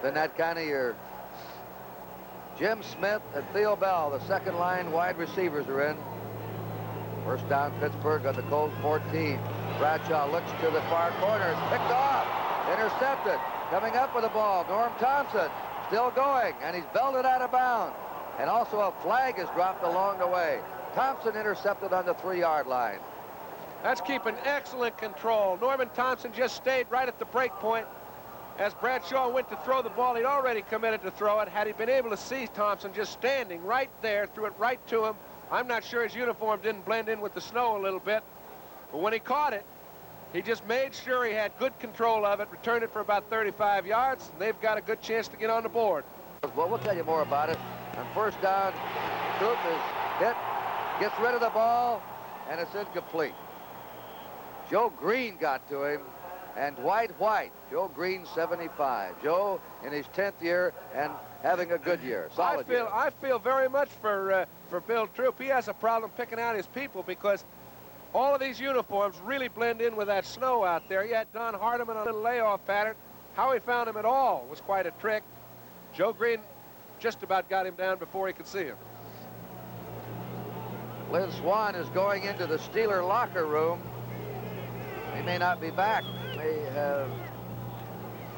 been that kind of year. Jim Smith and Theo Bell, the second line wide receivers, are in. First down, Pittsburgh on the Colts 14. Bradshaw looks to the far corner. It's picked off. Intercepted. Coming up with the ball, Norm Thompson still going, and he's belted out of bounds. And also a flag is dropped along the way. Thompson intercepted on the 3-yard line. That's keeping excellent control. Norman Thompson just stayed right at the break point. As Bradshaw went to throw the ball, he'd already committed to throw it. Had he been able to see Thompson just standing right there, threw it right to him. I'm not sure his uniform didn't blend in with the snow a little bit. But when he caught it, he just made sure he had good control of it, returned it for about 35 yards, and they've got a good chance to get on the board. Well, we'll tell you more about it. On first down, Troop is hit, gets rid of the ball, and it's incomplete. Joe Green got to him, and White. Joe Green, 75. Joe in his 10th year and having a good year, solid year. I feel very much for Bill Troop. He has a problem picking out his people because all of these uniforms really blend in with that snow out there. He had Don Hardiman on a little layoff pattern. How he found him at all was quite a trick. Joe Green just about got him down before he could see him. Lynn Swan is going into the Steeler locker room. He may not be back. May have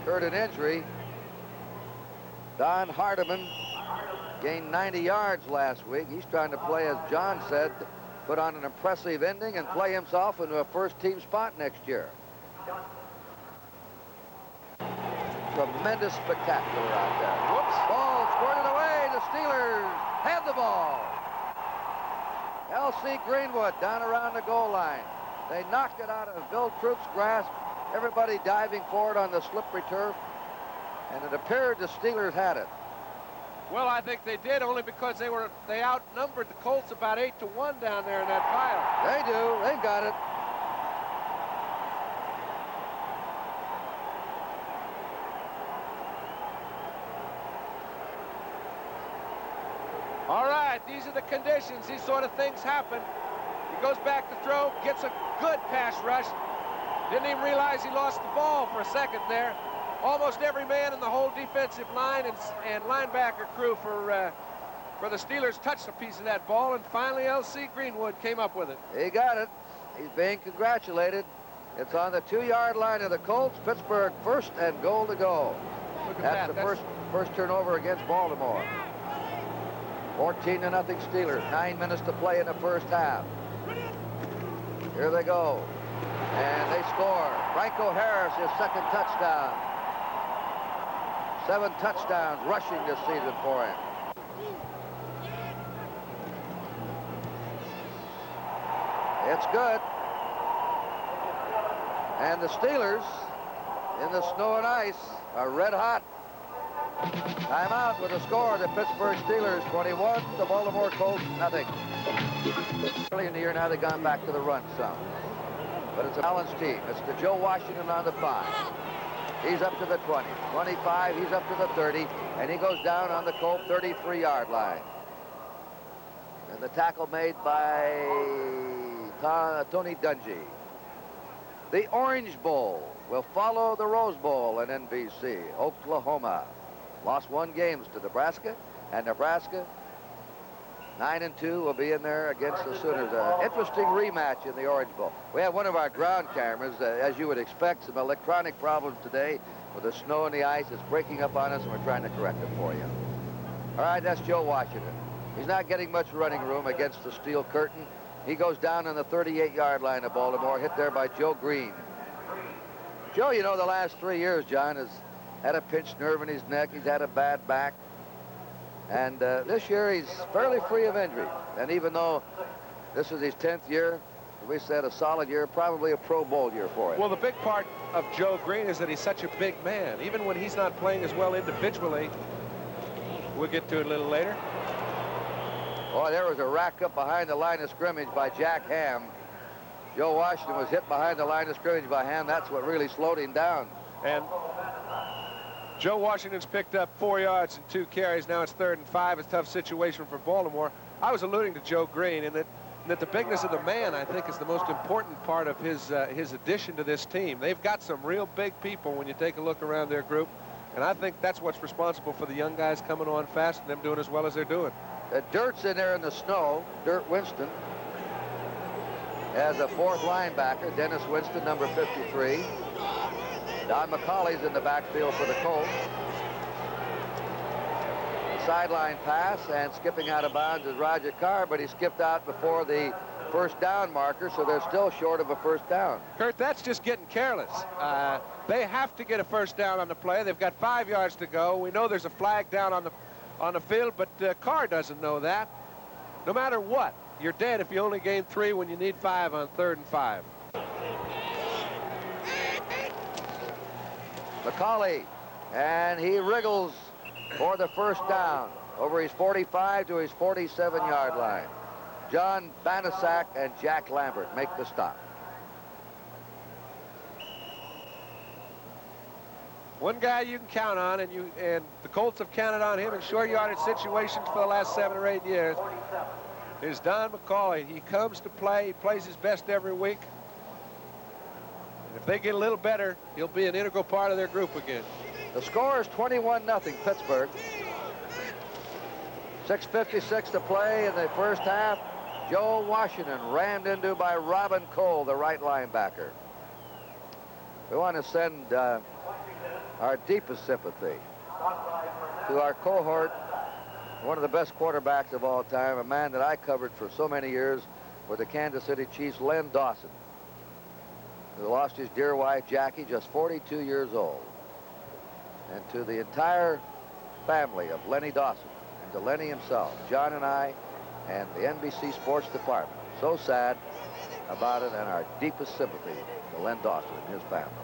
hurt an injury. Don Hardiman gained 90 yards last week. He's trying to play, as John said, put on an impressive ending and play himself into a first-team spot next year. Tremendous spectacular out there. Whoops. Ball squirted away. The Steelers have the ball. L.C. Greenwood down around the goal line. They knocked it out of Bill Troop's grasp. Everybody diving forward on the slippery turf. And it appeared the Steelers had it. Well, I think they did, only because they outnumbered the Colts about 8-1 down there in that pile. They do. They've got it. All right, these are the conditions. These sort of things happen. He goes back to throw, gets a good pass rush. Didn't even realize he lost the ball for a second there. Almost every man in the whole defensive line and linebacker crew for the Steelers touched a piece of that ball, and finally L.C. Greenwood came up with it. He got it. He's being congratulated. It's on the 2-yard line of the Colts. Pittsburgh first and goal to go. Look at That's that. the first turnover against Baltimore. 14-0 Steelers. 9 minutes to play in the first half. Here they go. And they score. Franco Harris, his second touchdown. 7 touchdowns rushing this season for him. It's good. And the Steelers, in the snow and ice, are red hot. Timeout with a score. The Pittsburgh Steelers 21, the Baltimore Colts nothing. Early in the year now they've gone back to the run some. But it's a balanced team. It's the Joe Washington on the 5. He's up to the 20. 25, he's up to the 30. And he goes down on the Colt 33-yard line. And the tackle made by Tony Dungy. The Orange Bowl will follow the Rose Bowl in NBC. Oklahoma lost 1 game to Nebraska, and Nebraska 9-2 will be in there against the Sooners. Interesting rematch in the Orange Bowl. We have one of our ground cameras, as you would expect, some electronic problems today with the snow and the ice. It's breaking up on us, and we're trying to correct it for you. All right, that's Joe Washington. He's not getting much running room against the steel curtain. He goes down on the 38-yard line of Baltimore, hit there by Joe Green. Joe, you know, the last 3 years, John, has had a pinched nerve in his neck. He's had a bad back. And this year, he's fairly free of injury. And even though this is his 10th year, we said a solid year, probably a Pro Bowl year for him. Well, the big part of Joe Green is that he's such a big man. Even when he's not playing as well individually, we'll get to it a little later. Boy, there was a rack up behind the line of scrimmage by Jack Ham. Joe Washington was hit behind the line of scrimmage by Ham. That's what really slowed him down. And Joe Washington's picked up 4 yards and 2 carries. Now it's 3rd and 5. It's a tough situation for Baltimore. I was alluding to Joe Green, and that the bigness of the man, I think, is the most important part of his addition to this team. They've got some real big people when you take a look around their group. And I think that's what's responsible for the young guys coming on fast and them doing as well as they're doing. Dirt's in there in the snow. Dirt Winston as a fourth linebacker. Dennis Winston, number 53. Don McCauley's in the backfield for the Colts. Sideline pass, and skipping out of bounds is Roger Carr, but he skipped out before the first down marker, so they're still short of a first down. Kurt, that's just getting careless. They have to get a first down on the play. They've got 5 yards to go. We know there's a flag down on the field, but Carr doesn't know that. No matter what, you're dead if you only gain 3 when you need 5 on 3rd and 5. McCauley, and he wriggles for the first down over his 45 to his 47-yard line. John Banasak and Jack Lambert make the stop. One guy you can count on, and the Colts have counted on him in short yardage situations for the last 7 or 8 years, is Don McCauley. He comes to play. He plays his best every week. And if they get a little better, he'll be an integral part of their group again. The score is 21-0 Pittsburgh. 6:56 to play in the first half. Joe Washington rammed into by Robin Cole, the right linebacker. We want to send our deepest sympathy to our cohort, one of the best quarterbacks of all time, a man that I covered for so many years with the Kansas City Chiefs, Len Dawson, who lost his dear wife, Jackie, just 42 years old. And to the entire family of Lenny Dawson, and to Lenny himself, John and I, and the NBC Sports Department, so sad about it, and our deepest sympathy to Len Dawson and his family.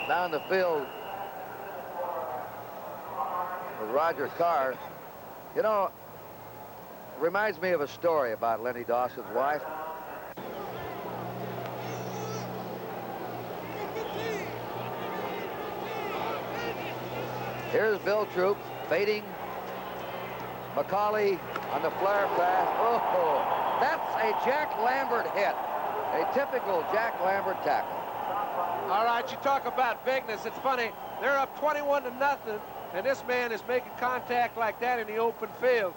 Down the field with Roger Carr. You know, it reminds me of a story about Lenny Dawson's wife. Here's Bill Troop fading. McCauley on the flare pass. Oh, that's a Jack Lambert hit. A typical Jack Lambert tackle. All right, you talk about bigness. It's funny. They're up 21-0, and this man is making contact like that in the open field.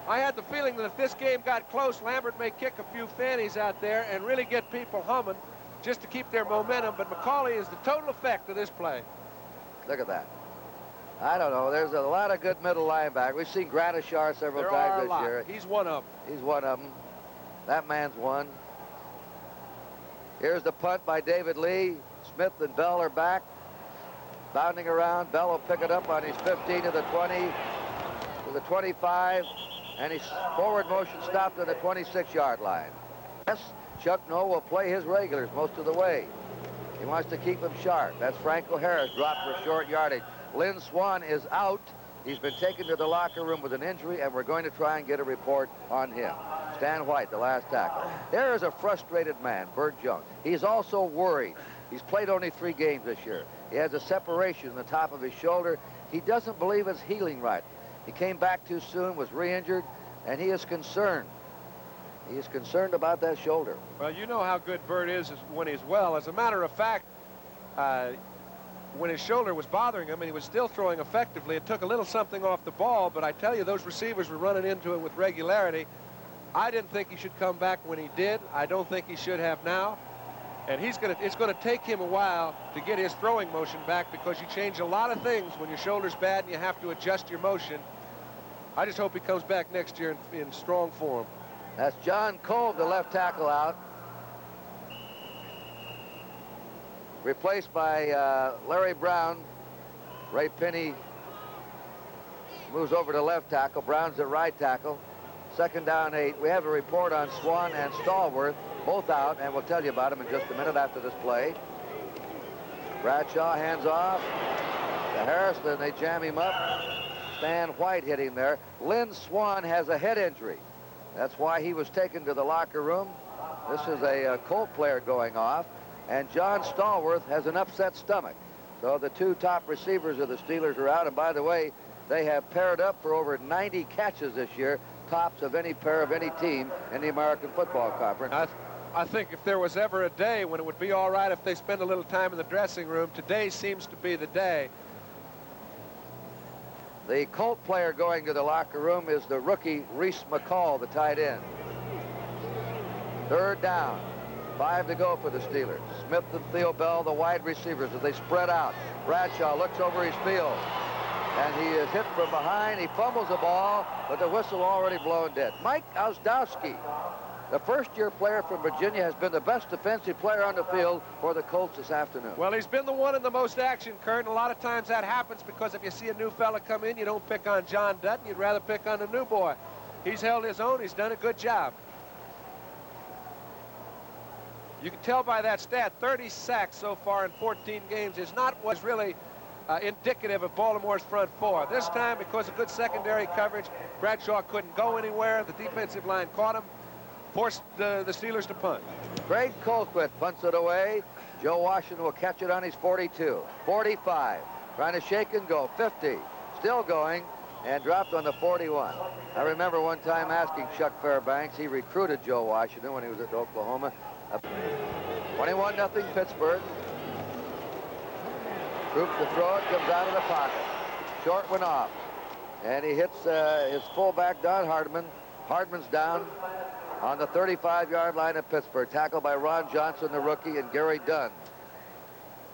I had the feeling that if this game got close, Lambert may kick a few fannies out there and really get people humming just to keep their momentum, but McCauley is the total effect of this play. Look at that. I don't know. There's a lot of good middle linebackers. We've seen Gratishar several times this year. He's one of them. He's one of them. That man's one. Here's the punt by David Lee. Smith and Bell are back. Bounding around. Bell will pick it up on his 15 to the 20, to the 25, and his forward motion stopped on the 26-yard line. Yes, Chuck Noll will play his regulars most of the way. He wants to keep them sharp. That's Franco Harris, dropped for short yardage. Lynn Swan is out. He's been taken to the locker room with an injury, and we're going to try and get a report on him. Stan White, the last tackle. There is a frustrated man, Bert Jones. He's also worried. He's played only 3 games this year. He has a separation in the top of his shoulder. He doesn't believe it's healing right. He came back too soon, was re-injured, and he is concerned. He is concerned about that shoulder. Well, you know how good Bert is when he's well. As a matter of fact, when his shoulder was bothering him and he was still throwing effectively, it took a little something off the ball, but I tell you, those receivers were running into it with regularity. I didn't think he should come back when he did. I don't think he should have now. And it's going to take him a while to get his throwing motion back, because you change a lot of things when your shoulder's bad and you have to adjust your motion. I just hope he comes back next year in strong form. That's John Cole, the left tackle, out. Replaced by Larry Brown. Ray Pinney moves over to left tackle. Brown's at right tackle. 2nd down 8. We have a report on Swan and Stallworth, both out, and we'll tell you about them in just a minute after this play. Bradshaw hands off to Harris, then they jam him up. Stan White hit him there. Lynn Swan has a head injury. That's why he was taken to the locker room. This is a Colt player going off. And John Stallworth has an upset stomach. So the 2 top receivers of the Steelers are out. And by the way, they have paired up for over 90 catches this year, tops of any pair of any team in the American Football Conference. I think if there was ever a day when it would be all right if they spend a little time in the dressing room, today seems to be the day. The Colt player going to the locker room is the rookie Reese McCall, the tight end. Third down. 5 to go for the Steelers. Smith and Theo Bell, the wide receivers, as they spread out. Bradshaw looks over his field, and he is hit from behind. He fumbles the ball, but the whistle already blown dead. Mike Ozdowski, the first-year player from Virginia, has been the best defensive player on the field for the Colts this afternoon. Well, he's been the one in the most action, Kurt, and a lot of times that happens because if you see a new fella come in, you don't pick on John Dutton. You'd rather pick on the new boy. He's held his own. He's done a good job. You can tell by that stat, 30 sacks so far in 14 games is not what's really indicative of Baltimore's front four. This time, because of good secondary coverage, Bradshaw couldn't go anywhere. The defensive line caught him, forced the Steelers to punt. Craig Colquitt punts it away. Joe Washington will catch it on his 42, 45, trying to shake and go, 50, still going, and dropped on the 41. I remember one time asking Chuck Fairbanks, he recruited Joe Washington when he was at Oklahoma. 21-0 Pittsburgh. Troop to throw it, comes out of the pocket. Short went off, and he hits his fullback Don Hardman. Hardman's down on the 35-yard line of Pittsburgh, tackled by Ron Johnson, the rookie, and Gary Dunn.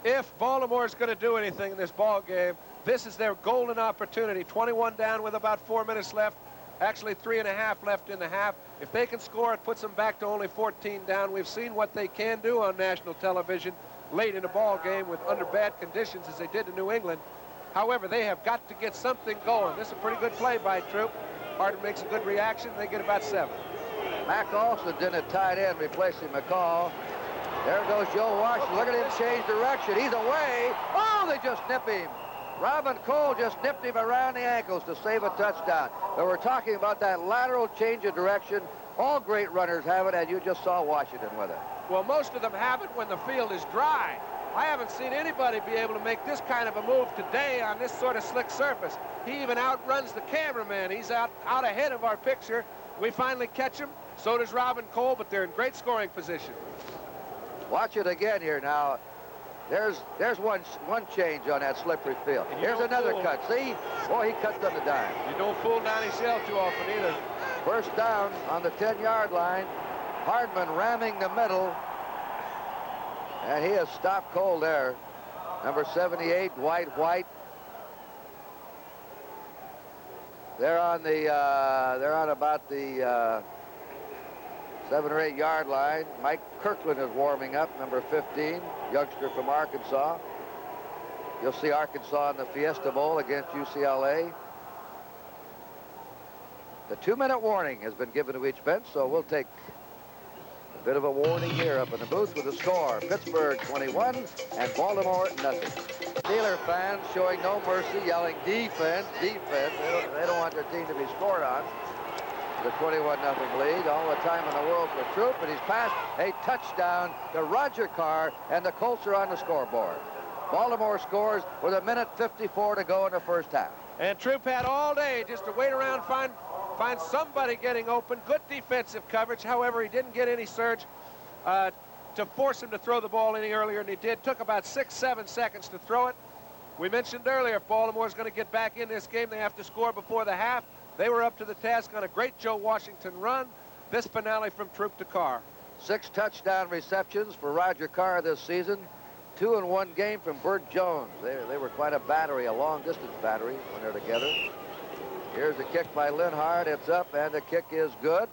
If Baltimore's going to do anything in this ball game, this is their golden opportunity. 21 down with about 4 minutes left. Actually 3.5 left in the half. If they can score, it puts them back to only 14 down. We've seen what they can do on national television late in a ball game with under bad conditions as they did in New England. However, they have got to get something going. This is a pretty good play by Troop. Hardman makes a good reaction. They get about 7. Mac Olson in at tight end, replacing McCall. There goes Joe Washington. Look at him change direction. He's away. Oh, they just nip him. Robin Cole just nipped him around the ankles to save a touchdown. But we're talking about that lateral change of direction. All great runners have it, and you just saw Washington with it. Well, most of them have it when the field is dry. I haven't seen anybody be able to make this kind of a move today on this sort of slick surface. He even outruns the cameraman. He's out ahead of our picture. We finally catch him. So does Robin Cole, but they're in great scoring position. Watch it again here now. There's one change on that slippery field. Here's another cut. See? Boy, he cuts on the dime. You don't fool Donnie Shell too often either. First down on the 10-yard line. Hardman ramming the middle. And he has stopped cold there. Number 78, White. They're on about the 7 or 8 yard line. Mike Kirkland is warming up, number 15, youngster from Arkansas. You'll see Arkansas in the Fiesta Bowl against UCLA. The 2-minute warning has been given to each bench, so we'll take a bit of a warning here up in the booth with the score. Pittsburgh 21 and Baltimore nothing. Steeler fans showing no mercy, yelling defense, defense. They don't want their team to be scored on. The 21-0 lead, all the time in the world for Troop, and he's passed a touchdown to Roger Carr, and the Colts are on the scoreboard. Baltimore scores with 1:54 to go in the first half. And Troop had all day just to wait around, find somebody getting open. Good defensive coverage. However, he didn't get any surge to force him to throw the ball any earlier than he did. Took about 6-7 seconds to throw it. We mentioned earlier, if Baltimore's going to get back in this game, they have to score before the half. They were up to the task on a great Joe Washington run. This finale from Troop to Carr. 6 touchdown receptions for Roger Carr this season. 2 in 1 game from Burt Jones. They were quite a battery, a long-distance battery when they're together. Here's a kick by Linhart. It's up, and the kick is good.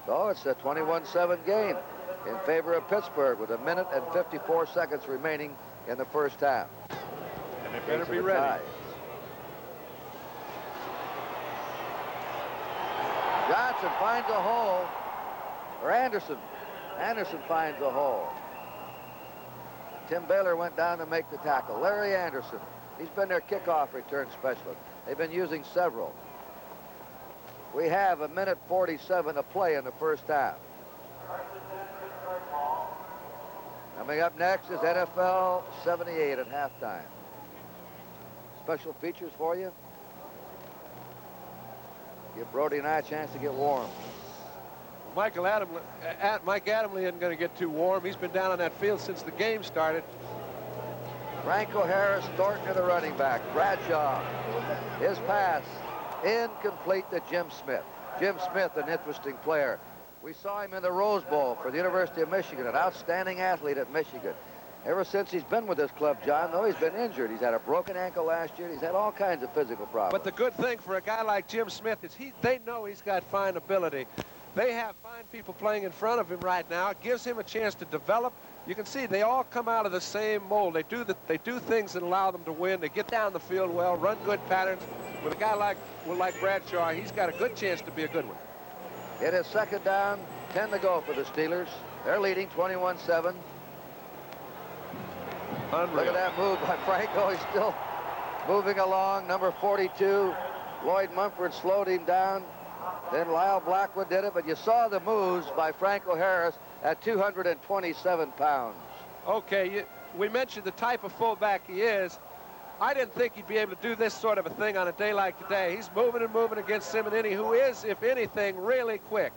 So it's a 21-7 game in favor of Pittsburgh with 1:54 remaining in the first half. And they better be ready. Johnson finds a hole, or Anderson finds a hole. Tim Baylor went down to make the tackle. Larry Anderson, he's been their kickoff return specialist. They've been using several. We have 1:47 to play in the first half. Coming up next is NFL 78 at halftime. Special features for you. Give Brody and I a chance to get warm. Mike Adamle isn't going to get too warm. He's been down on that field since the game started. Franco Harris, Thornton to the running back. Bradshaw, his pass, incomplete to Jim Smith. Jim Smith, an interesting player. We saw him in the Rose Bowl for the University of Michigan, an outstanding athlete at Michigan. Ever since he's been with this club, John, though, he's been injured. He's had a broken ankle last year. He's had all kinds of physical problems. But the good thing for a guy like Jim Smith is they know he's got fine ability. They have fine people playing in front of him right now. It gives him a chance to develop. You can see they all come out of the same mold. They do things that allow them to win. They get down the field well, run good patterns. With a guy like Bradshaw, he's got a good chance to be a good one. It is second down, 10 to go for the Steelers. They're leading 21-7. Unreal. Look at that move by Franco. He's still moving along. Number 42, Lloyd Mumford slowed him down. Then Lyle Blackwood did it, but you saw the moves by Franco Harris at 227 pounds. Okay, we mentioned the type of fullback he is. I didn't think he'd be able to do this sort of a thing on a day like today. He's moving and moving against Simonini, who is, if anything, really quick.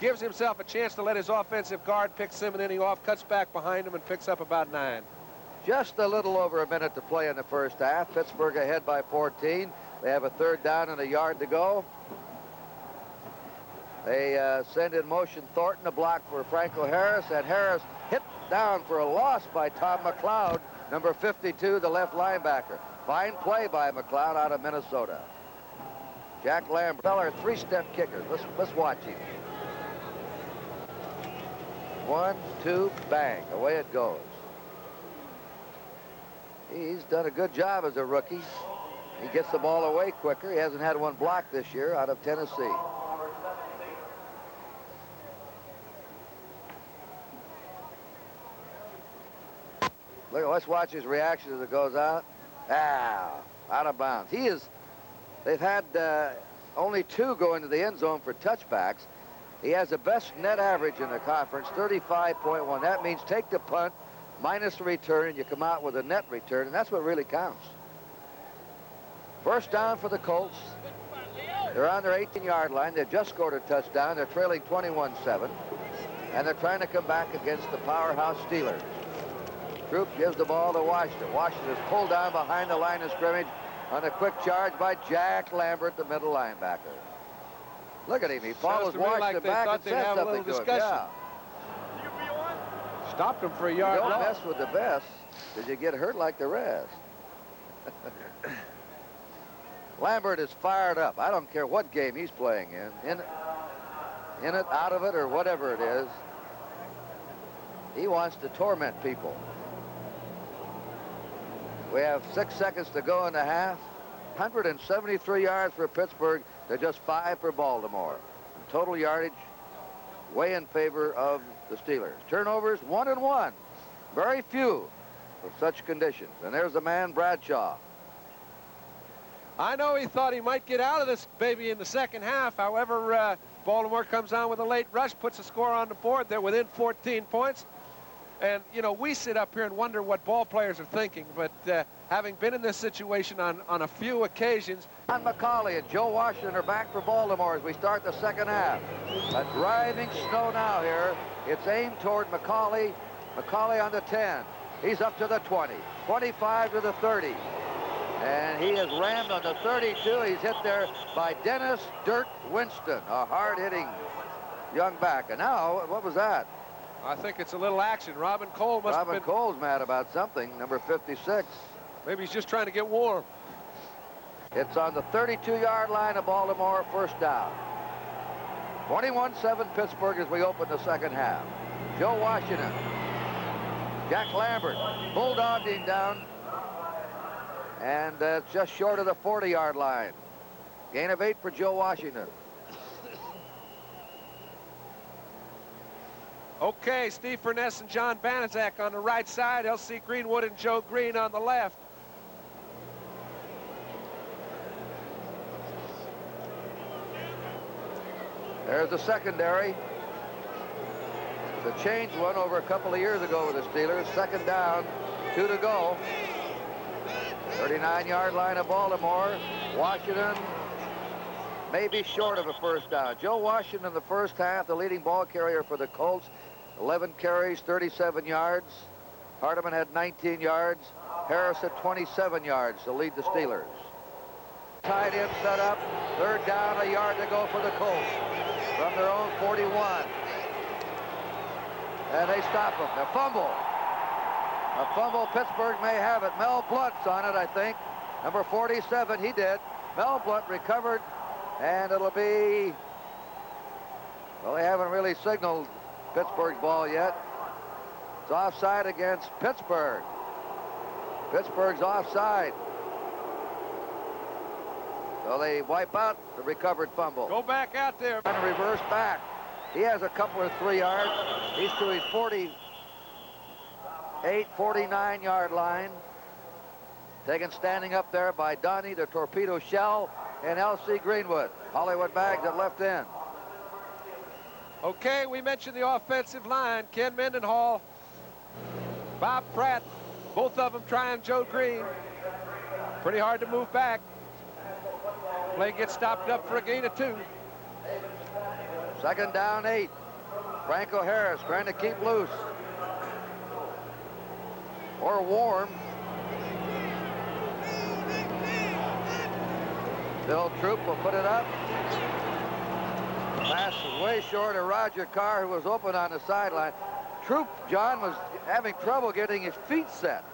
Gives himself a chance to let his offensive guard pick Simonini off, cuts back behind him, and picks up about 9. Just a little over a minute to play in the first half. Pittsburgh ahead by 14. They have a third down and a yard to go. They send in motion Thornton, a block for Franco Harris, and Harris hit down for a loss by Tom McLeod, number 52, the left linebacker. Fine play by McLeod out of Minnesota. Jack Lambert, Feller, three-step kickers. Let's watch him. 1, 2, bang, away it goes. He's done a good job as a rookie. He gets the ball away quicker. He hasn't had one blocked this year out of Tennessee. Look, let's watch his reaction as it goes out. Out of bounds. They've had only 2 go into the end zone for touchbacks. He has the best net average in the conference, 35.1. That means take the punt, minus the return, and you come out with a net return, and that's what really counts. First down for the Colts. They're on their 18-yard line. They've just scored a touchdown. They're trailing 21-7, and they're trying to come back against the powerhouse Steelers. Troop gives the ball to Washington. Washington is pulled down behind the line of scrimmage on a quick charge by Jack Lambert, the middle linebacker. Look at him. He follows Washington back and says something to him. Yeah. Stopped him for a yard. Don't mess with the best, because you get hurt like the rest. Lambert is fired up. I don't care what game he's playing in it, out of it, or whatever it is. He wants to torment people. We have 6 seconds to go in the half. 173 yards for Pittsburgh to just 5 for Baltimore. Total yardage way in favor of the Steelers. Turnovers 1 and 1. Very few for such conditions. And there's the man, Bradshaw. I know he thought he might get out of this baby in the second half. However, Baltimore comes on with a late rush, puts a score on the board. They're within 14 points. And, you know, we sit up here and wonder what ball players are thinking. But having been in this situation on a few occasions. John McCauley and Joe Washington are back for Baltimore as we start the second half. A driving snow now here. It's aimed toward McCauley. McCauley on the 10. He's up to the 20. 25 to the 30. And he is rammed on the 32. He's hit there by Dennis Dirt Winston, a hard-hitting young back. And now, what was that? I think it's a little action. Robin Cole must have been... Robin Cole's mad about something, number 56. Maybe he's just trying to get warm. It's on the 32-yard line of Baltimore, first down. 21-7 Pittsburgh as we open the second half. Joe Washington. Jack Lambert bulldogged him down. And just short of the 40-yard line. Gain of 8 for Joe Washington. Okay, Steve Furness and John Banaszak on the right side. L.C. Greenwood and Joe Green on the left. There's the secondary. It's a changed one over a couple of years ago with the Steelers. Second down, 2 to go. 39-yard line of Baltimore. Washington maybe short of a first down. Joe Washington in the first half, the leading ball carrier for the Colts. 11 carries, 37 yards. Hardeman had 19 yards. Harris had 27 yards to lead the Steelers. Tight end set up. Third down, a yard to go for the Colts from their own 41. And they stop him. A fumble. A fumble. Pittsburgh may have it. Mel Blunt's on it, I think. Number 47, he did. Mel Blunt recovered, and it'll be, well, they haven't really signaled Pittsburgh's ball yet. It's offside against Pittsburgh. Pittsburgh's offside. So they wipe out the recovered fumble. Go back out there. And reverse back. He has a couple of 3 yards. He's to his 48, 49-yard line. Taken standing up there by Donnie, the torpedo shell, and L.C. Greenwood. Hollywood bags at left end. Okay, we mentioned the offensive line. Ken Mendenhall, Bob Pratt, both of them trying Joe Green. Pretty hard to move back. Play gets stopped up for a gain of 2. Second down, 8. Franco Harris trying to keep loose. Or warm. Bill Troop will put it up. Pass is way short of Roger Carr, who was open on the sideline. Troop, John, was having trouble getting his feet set.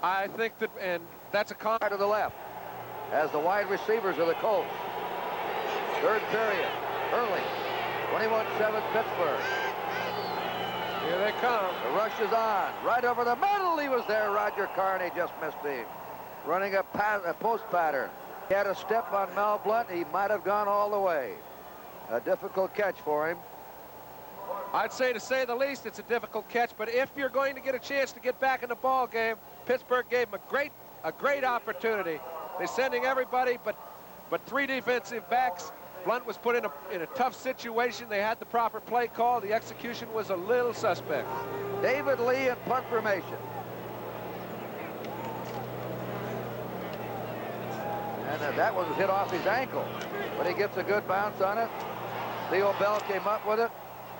I think that, and that's a con. To the left, as the wide receivers of the Colts. Third period, early, 21-7 Pittsburgh. Here they come. The rush is on, right over the middle. He was there, Roger Carr, and he just missed him. Running a post pattern. He had a step on Mel Blunt. He might have gone all the way. A difficult catch for him. I'd say, to say the least, it's a difficult catch, but if you're going to get a chance to get back in the ball game, Pittsburgh gave him a great opportunity. They're sending everybody but 3 defensive backs. Blunt was put in a tough situation. They had the proper play call. The execution was a little suspect. David Lee in punt formation. And that one was hit off his ankle, but he gets a good bounce on it. Theo Bell came up with it,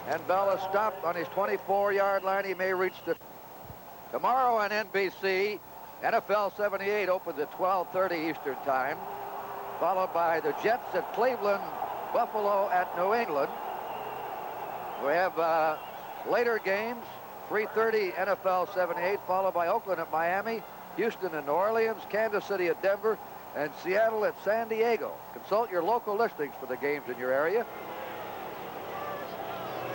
and Bell is stopped on his 24-yard line. He may reach the... Tomorrow on NBC, NFL 78 opens at 12:30 Eastern Time, followed by the Jets at Cleveland, Buffalo at New England. We have later games, 3:30 NFL 78, followed by Oakland at Miami, Houston and New Orleans, Kansas City at Denver, and Seattle at San Diego. Consult your local listings for the games in your area.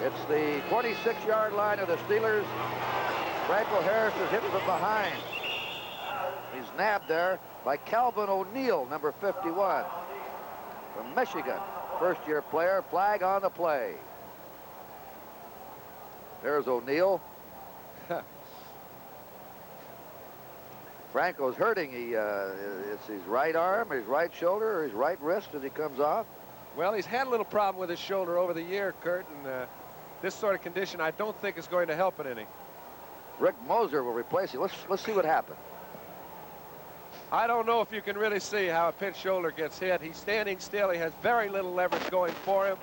It's the 26-yard line of the Steelers. Franco Harris is hit from behind. He's nabbed there by Calvin O'Neill, number 51, from Michigan. First-year player. Flag on the play. There's O'Neill. Franco's hurting. It's his right arm, his right shoulder, or his right wrist as he comes off. Well, he's had a little problem with his shoulder over the year, Kurt, and this sort of condition I don't think is going to help it any. Rick Moser will replace him. Let's see what happened. I don't know if you can really see how a pinched shoulder gets hit. He's standing still. He has very little leverage going for him.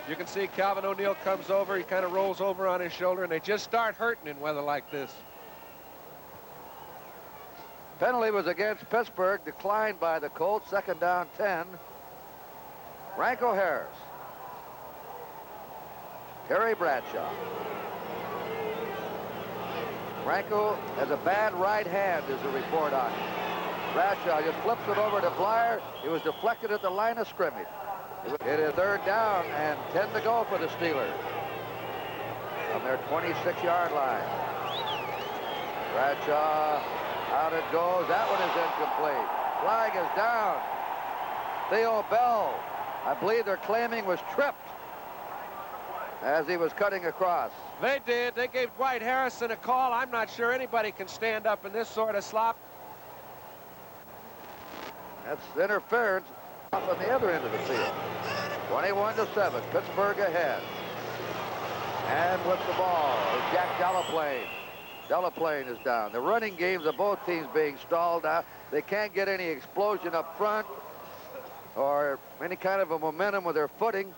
You can see Calvin O'Neill comes over. He kind of rolls over on his shoulder, and they just start hurting in weather like this. Penalty was against Pittsburgh, declined by the Colts. Second down, 10. Franco Harris. Terry Bradshaw. Franco has a bad right hand, is the report on him. Bradshaw just flips it over to Blyer. It was deflected at the line of scrimmage. It is third down and 10 to go for the Steelers on their 26-yard line. Bradshaw, out it goes. That one is incomplete. Flag is down. Theo Bell, I believe they're claiming, was tripped as he was cutting across. They did. They gave Dwight Harrison a call. I'm not sure anybody can stand up in this sort of slop. That's interference off on the other end of the field. 21-7, Pittsburgh ahead. And with the ball is Jack Delaplane. Delaplane is down. The running games of both teams being stalled out. They can't get any explosion up front. or any kind of a momentum with their footing.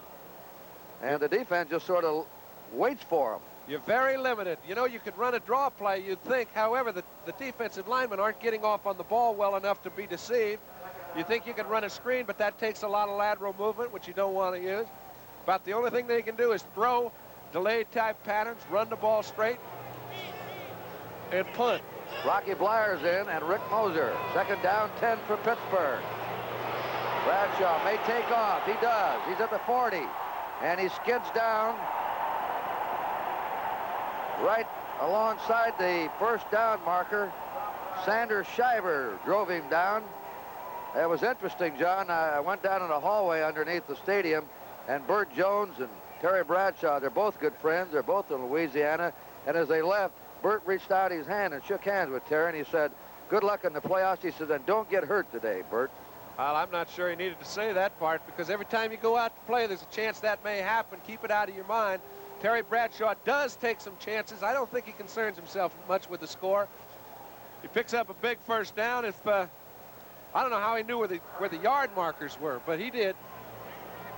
And the defense just sort of waits for them. You're very limited. You know, you could run a draw play, you'd think. However, the defensive linemen aren't getting off on the ball well enough to be deceived. You think you could run a screen, but that takes a lot of lateral movement, which you don't want to use. About the only thing they can do is throw delayed type patterns, run the ball straight, and punt. Rocky Blyer's in, and Rick Moser. 2nd down, 10 for Pittsburgh. Bradshaw may take off. He does. He's at the 40. And he skids down right alongside the 1st down marker. Sanders Shiver drove him down. It was interesting, John. I went down in a hallway underneath the stadium, and Burt Jones and Terry Bradshaw, they're both good friends. They're both in Louisiana. And as they left, Burt reached out his hand and shook hands with Terry, and he said, good luck in the playoffs. He said, and don't get hurt today, Burt. Well, I'm not sure he needed to say that part, because every time you go out to play, there's a chance that may happen. Keep it out of your mind. Terry Bradshaw does take some chances. I don't think he concerns himself much with the score. He picks up a big 1st down. I don't know how he knew where the yard markers were, but he did.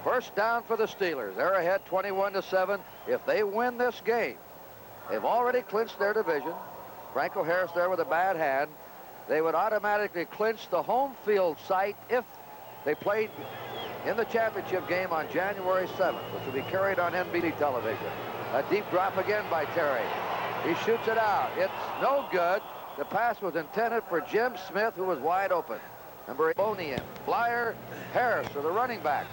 1st down for the Steelers. They're ahead 21-7. If they win this game, they've already clinched their division. Franco Harris there with a bad hand. They would automatically clinch the home field site if they played in the championship game on January 7th, which will be carried on NBC television. A deep drop again by Terry. He shoots it out. It's no good. The pass was intended for Jim Smith, who was wide open. Number 8, Boney in. Flyer, Harris are the running backs.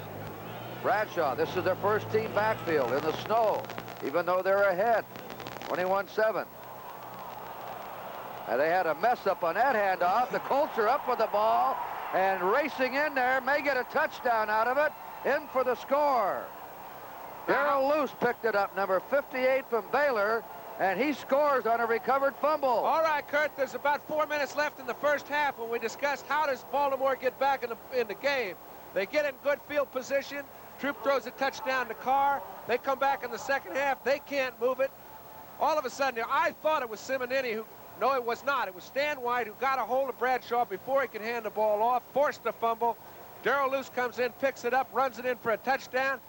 Bradshaw, this is their 1st team backfield in the snow, even though they're ahead, 21-7. And they had a mess up on that handoff. The Colts are up with the ball and racing in there, may get a touchdown out of it. In for the score. Darrell Luce picked it up, number 58 from Baylor, and he scores on a recovered fumble. All right, Kurt, there's about 4 minutes left in the 1st half when we discussed how does Baltimore get back in the game. They get in good field position. Troop throws a touchdown to Carr. They come back in the 2nd half. They can't move it. All of a sudden, I thought it was Simonetti who... No, it was not. It was Stan White who got a hold of Bradshaw before he could hand the ball off, forced the fumble. Darrell Luce comes in, picks it up, runs it in for a touchdown.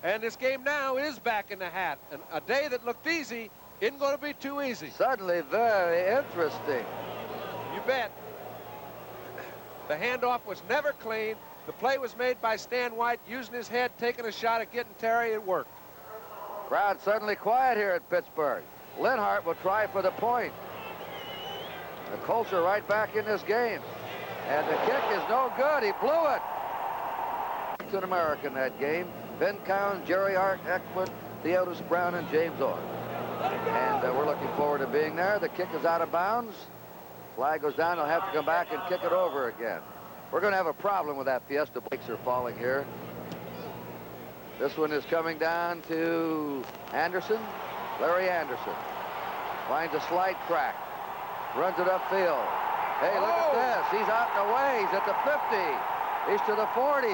And this game now is back in the hat. And a day that looked easy isn't going to be too easy. Suddenly very interesting. You bet. The handoff was never clean. The play was made by Stan White, using his head, taking a shot at getting Terry. It worked. Crowd suddenly quiet here at Pittsburgh. Linhart will try for the point. The Colts are right back in this game. And the kick is no good. He blew it. An American that game. Ben Cowan, Jerry Art, Ekman, Theodis Brown, and James Orr. And we're looking forward to being there. The kick is out of bounds. Flag goes down. They'll have to come back and kick it over again. We're going to have a problem with that Fiesta. Blakes are falling here. This one is coming down to Anderson. Larry Anderson finds a slight crack. Runs it upfield. Hey, look at this. He's out and away. He's at the 50. He's to the 40.